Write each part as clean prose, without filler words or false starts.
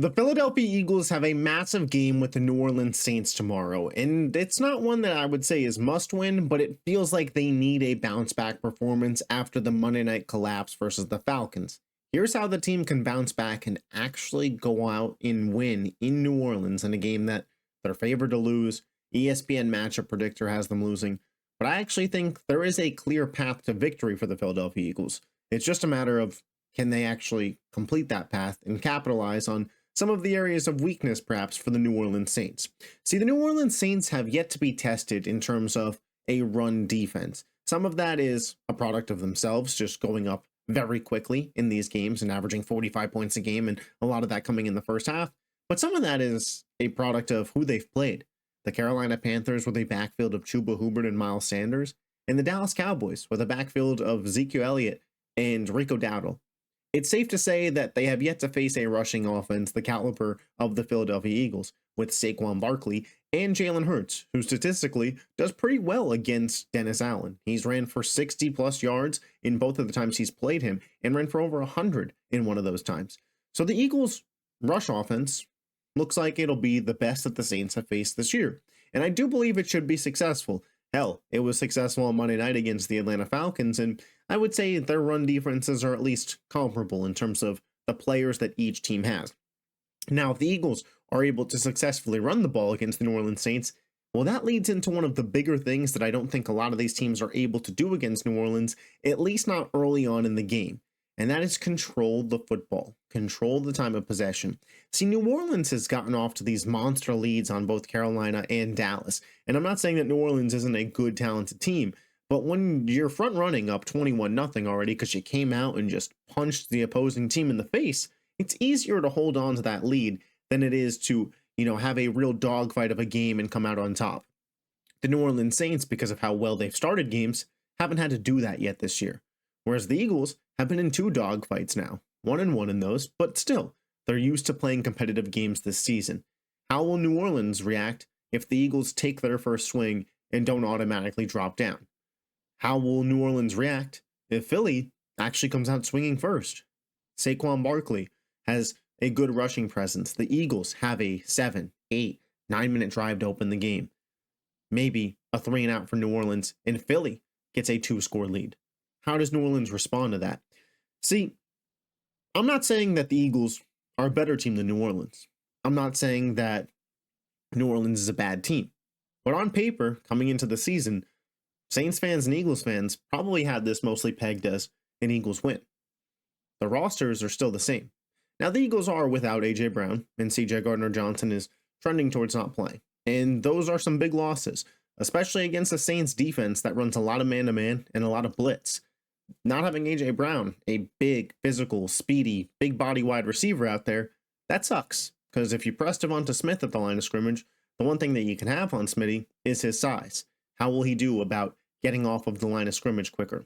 The Philadelphia Eagles have a massive game with the New Orleans Saints tomorrow, and it's not one that I would say is must win, but it feels like they need a bounce back performance after the Monday night collapse versus the Falcons. Here's how the team can bounce back and actually go out and win in New Orleans in a game that they're favored to lose. ESPN matchup predictor has them losing, but I actually think there is a clear path to victory for the Philadelphia Eagles. It's just a matter of can they actually complete that path and capitalize on some of the areas of weakness perhaps for the New Orleans Saints. See, the New Orleans Saints have yet to be tested in terms of a run defense. Some of that is a product of themselves just going up very quickly in these games and averaging 45 points a game, and a lot of that coming in the first half. But some of that is a product of who they've played. The Carolina Panthers with a backfield of Chuba Hubbard and Miles Sanders, and the Dallas Cowboys with a backfield of Ezekiel Elliott and Rico Dowdle. It's safe to say that they have yet to face a rushing offense the caliber of the Philadelphia Eagles, with Saquon Barkley and Jalen Hurts, who statistically does pretty well against Dennis Allen. He's ran for 60 plus yards in both of the times he's played him, and ran for over 100 in one of those times. So the Eagles' rush offense looks like it'll be the best that the Saints have faced this year. And I do believe it should be successful. Hell, it was successful on Monday night against the Atlanta Falcons, and I would say their run defenses are at least comparable in terms of the players that each team has. Now, if the Eagles are able to successfully run the ball against the New Orleans Saints, well, that leads into one of the bigger things that I don't think a lot of these teams are able to do against New Orleans, at least not early on in the game. And that is control the football, control the time of possession. See, New Orleans has gotten off to these monster leads on both Carolina and Dallas. And I'm not saying that New Orleans isn't a good, talented team, but when you're front running up 21-0 already because you came out and just punched the opposing team in the face, it's easier to hold on to that lead than it is to, have a real dogfight of a game and come out on top. The New Orleans Saints, because of how well they've started games, haven't had to do that yet this year. Whereas the Eagles have been in 2 dogfights now, 1-1 in those, but still, they're used to playing competitive games this season. How will New Orleans react if the Eagles take their first swing and don't automatically drop down? How will New Orleans react if Philly actually comes out swinging first? Saquon Barkley has a good rushing presence. The Eagles have a 7, 8, 9-minute drive to open the game. Maybe a 3 and out for New Orleans, and Philly gets a 2-score lead. How does New Orleans respond to that? See, I'm not saying that the Eagles are a better team than New Orleans. I'm not saying that New Orleans is a bad team. But on paper, coming into the season, Saints fans and Eagles fans probably had this mostly pegged as an Eagles win. The rosters are still the same. Now, the Eagles are without A.J. Brown, and C.J. Gardner-Johnson is trending towards not playing. And those are some big losses, especially against the Saints defense that runs a lot of man-to-man and a lot of blitz. Not having A.J. Brown, a big, physical, speedy, big body wide receiver out there, that sucks. Because if you press Devonta Smith at the line of scrimmage, the one thing that you can have on Smitty is his size. How will he do about getting off of the line of scrimmage quicker?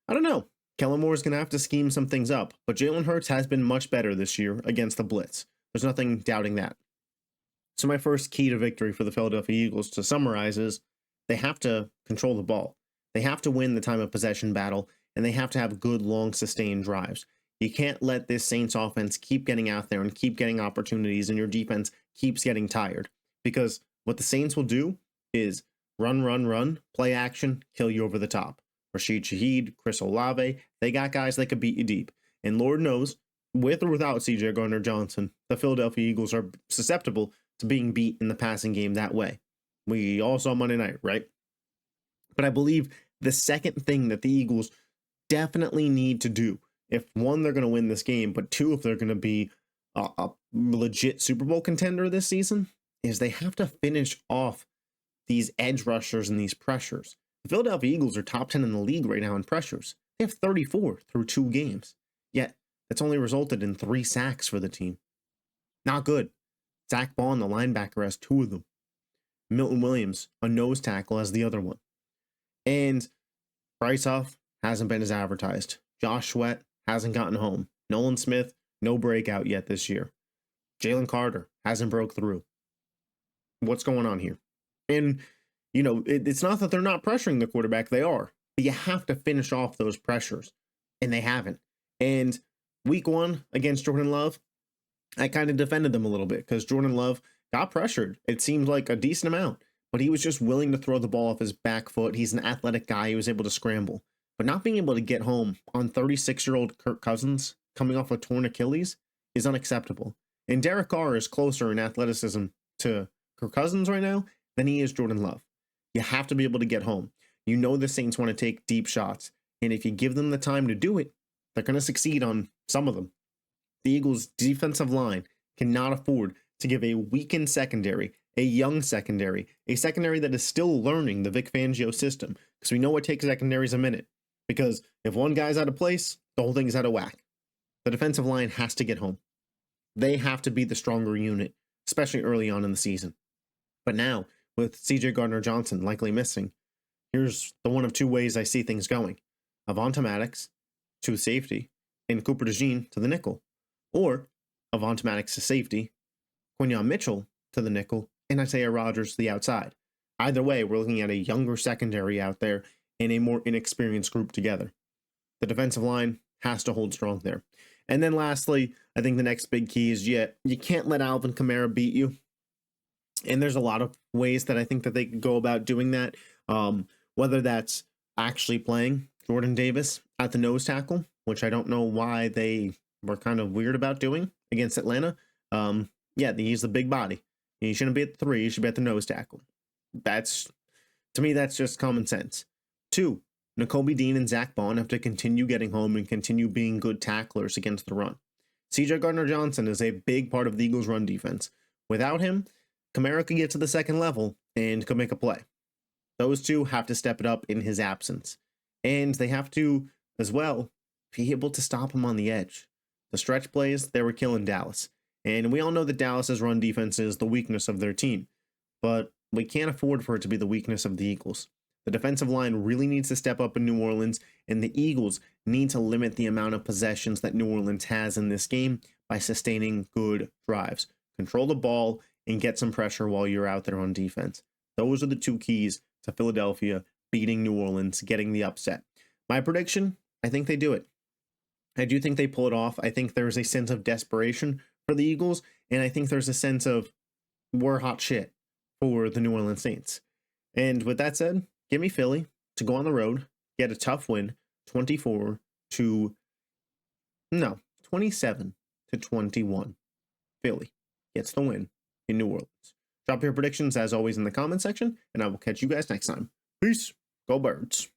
I don't know. Kellen Moore's going to have to scheme some things up, but Jalen Hurts has been much better this year against the blitz. There's nothing doubting that. So my first key to victory for the Philadelphia Eagles, to summarize, is they have to control the ball. They have to win the time of possession battle, and they have to have good, long, sustained drives. You can't let this Saints offense keep getting out there and keep getting opportunities, and your defense keeps getting tired. Because what the Saints will do is run, play action, kill you over the top. Rashid Shaheed, Chris Olave, they got guys that could beat you deep. And Lord knows, with or without C.J. Gardner-Johnson, the Philadelphia Eagles are susceptible to being beat in the passing game that way. We all saw Monday night, right? But I believe the second thing that the Eagles definitely need to do, if one, they're going to win this game, but two, if they're going to be a legit Super Bowl contender this season, is they have to finish off these edge rushers and these pressures. The Philadelphia Eagles are top 10 in the league right now in pressures. They have 34 through 2 games. Yet, that's only resulted in 3 sacks for the team. Not good. Zach Bond, the linebacker, has 2 of them. Milton Williams, a nose tackle, has the other one. And Bryce Huff hasn't been as advertised. Josh Sweat hasn't gotten home. Nolan Smith, no breakout yet this year. Jalen Carter hasn't broke through. What's going on here? And, it's not that they're not pressuring the quarterback. They are. But you have to finish off those pressures. And they haven't. And week 1 against Jordan Love, I kind of defended them a little bit because Jordan Love got pressured. It seemed like a decent amount, but he was just willing to throw the ball off his back foot. He's an athletic guy. He was able to scramble. But not being able to get home on 36-year-old Kirk Cousins coming off a torn Achilles is unacceptable. And Derek Carr is closer in athleticism to Kirk Cousins right now than he is Jordan Love. You have to be able to get home. You know the Saints want to take deep shots. And if you give them the time to do it, they're going to succeed on some of them. The Eagles' defensive line cannot afford to give a weakened secondary, a young secondary, a secondary that is still learning the Vic Fangio system, because we know it takes secondaries a minute. Because if one guy's out of place, the whole thing's out of whack. The defensive line has to get home. They have to be the stronger unit, especially early on in the season. But now, with C.J. Gardner-Johnson likely missing, here's the one of two ways I see things going. Avonte Maddox to safety, and Cooper DeJean to the nickel. Or Avonte Maddox to safety, Quinyon Mitchell to the nickel, and Isaiah Rodgers to the outside. Either way, we're looking at a younger secondary out there and a more inexperienced group together. The defensive line has to hold strong there. And then lastly, I think the next big key is you can't let Alvin Kamara beat you. And there's a lot of ways that I think that they could go about doing that. Whether that's actually playing Jordan Davis at the nose tackle, which I don't know why they were kind of weird about doing against Atlanta. He's the big body. He shouldn't be at the 3. He should be at the nose tackle. To me, that's just common sense. 2, Nakobe Dean and Zach Bond have to continue getting home and continue being good tacklers against the run. C.J. Gardner-Johnson is a big part of the Eagles' run defense. Without him, Kamara could get to the second level and could make a play. Those two have to step it up in his absence. And they have to, as well, be able to stop him on the edge. The stretch plays, they were killing Dallas. And we all know that Dallas's run defense is the weakness of their team. But we can't afford for it to be the weakness of the Eagles. The defensive line really needs to step up in New Orleans, and the Eagles need to limit the amount of possessions that New Orleans has in this game by sustaining good drives. Control the ball and get some pressure while you're out there on defense. Those are the two keys to Philadelphia beating New Orleans, getting the upset. My prediction, I think they do it. I do think they pull it off. I think there's a sense of desperation for the Eagles, and I think there's a sense of we're hot shit for the New Orleans Saints. And with that said, give me Philly to go on the road, get a tough win, 27-21. Philly gets the win in New Orleans. Drop your predictions as always in the comment section, and I will catch you guys next time. Peace. Go Birds.